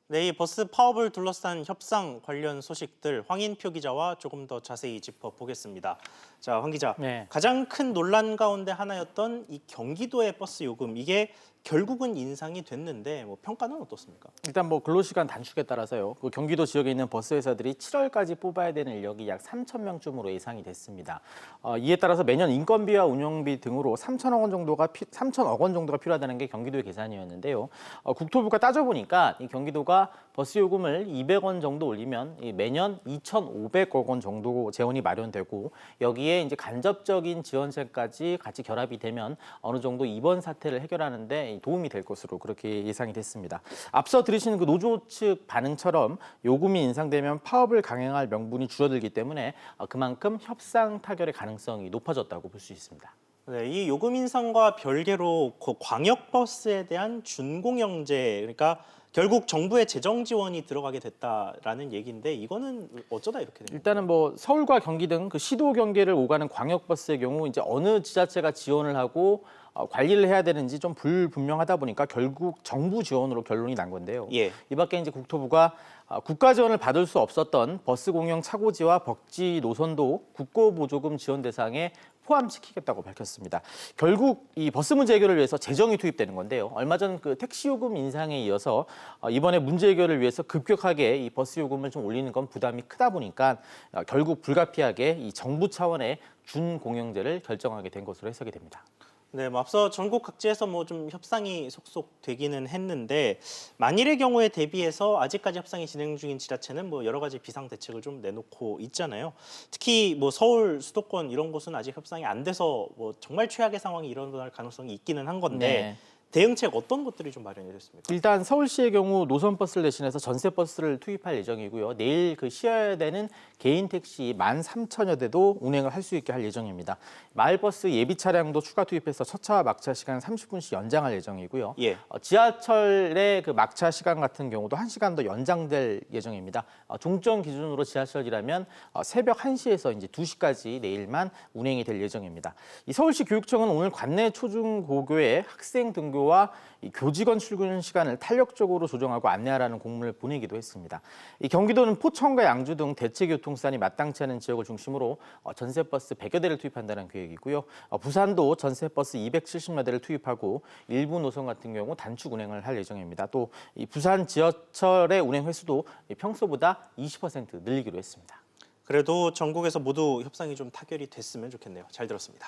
네, 이 버스 파업을 둘러싼 협상 관련 소식들 황인표 기자와 조금 더 자세히 짚어보겠습니다. 자, 황 기자, 네. 가장 큰 논란 가운데 하나였던 이 경기도의 버스 요금, 이게 결국은 인상이 됐는데 평가는 어떻습니까? 일단 근로시간 단축에 따라서요. 그 경기도 지역에 있는 버스 회사들이 7월까지 뽑아야 되는 인력이 약 3천 명쯤으로 예상이 됐습니다. 이에 따라서 매년 인건비와 운영비 등으로 3천억 원 정도가 필요하다는 게 경기도의 계산이었는데요. 국토부가 따져보니까 이 경기도가 버스 요금을 200원 정도 올리면 매년 2,500억 원 정도 재원이 마련되고 여기에 이제 간접적인 지원책까지 같이 결합이 되면 어느 정도 이번 사태를 해결하는데 도움이 될 것으로 그렇게 예상이 됐습니다. 앞서 들으신 그 노조 측 반응처럼 요금이 인상되면 파업을 강행할 명분이 줄어들기 때문에 그만큼 협상 타결의 가능성이 높아졌다고 볼 수 있습니다. 네, 이 요금 인상과 별개로 그 광역버스에 대한 준공영제, 그러니까 결국 정부의 재정 지원이 들어가게 됐다라는 얘기인데 이거는 어쩌다 이렇게 된 겁니까? 일단은 서울과 경기 등 그 시도 경계를 오가는 광역버스의 경우 이제 어느 지자체가 지원을 하고 관리를 해야 되는지 좀 불분명하다 보니까 결국 정부 지원으로 결론이 난 건데요. 예. 이 밖에 이제 국토부가 국가 지원을 받을 수 없었던 버스 공영 차고지와 벅지 노선도 국고보조금 지원 대상에 포함시키겠다고 밝혔습니다. 결국 이 버스 문제 해결을 위해서 재정이 투입되는 건데요. 얼마 전 그 택시 요금 인상에 이어서 이번에 문제 해결을 위해서 급격하게 이 버스 요금을 좀 올리는 건 부담이 크다 보니까 결국 불가피하게 이 정부 차원의 준공영제를 결정하게 된 것으로 해석이 됩니다. 네, 앞서 전국 각지에서 좀 협상이 속속 되기는 했는데 만일의 경우에 대비해서 아직까지 협상이 진행 중인 지자체는 여러 가지 비상 대책을 좀 내놓고 있잖아요. 특히 서울 수도권 이런 곳은 아직 협상이 안 돼서 정말 최악의 상황이 일어날 가능성이 있기는 한 건데 네. 대응책 어떤 것들이 좀 마련이 됐습니까? 일단 서울시의 경우 노선버스를 대신해서 전세버스를 투입할 예정이고요. 내일 그 쉬어야 되는 개인 택시 13,000여 대도 운행을 할 수 있게 할 예정입니다. 마을버스 예비 차량도 추가 투입해서 첫차와 막차 시간 30분씩 연장할 예정이고요. 예. 지하철의 그 막차 시간 같은 경우도 1시간 더 연장될 예정입니다. 종점 기준으로 지하철이라면 새벽 1시에서 이제 2시까지 내일만 운행이 될 예정입니다. 이 서울시 교육청은 오늘 관내 초중고교의 학생 등교와 이 교직원 출근 시간을 탄력적으로 조정하고 안내하라는 공문을 보내기도 했습니다. 이 경기도는 포천과 양주 등 대체 교통수단이 마땅치 않은 지역을 중심으로 전세버스 100여 대를 투입한다는 계획이고요. 부산도 전세버스 270여 대를 투입하고 일부 노선 같은 경우 단축 운행을 할 예정입니다. 또 이 부산 지하철의 운행 횟수도 평소보다 20% 늘리기로 했습니다. 그래도 전국에서 모두 협상이 좀 타결이 됐으면 좋겠네요. 잘 들었습니다.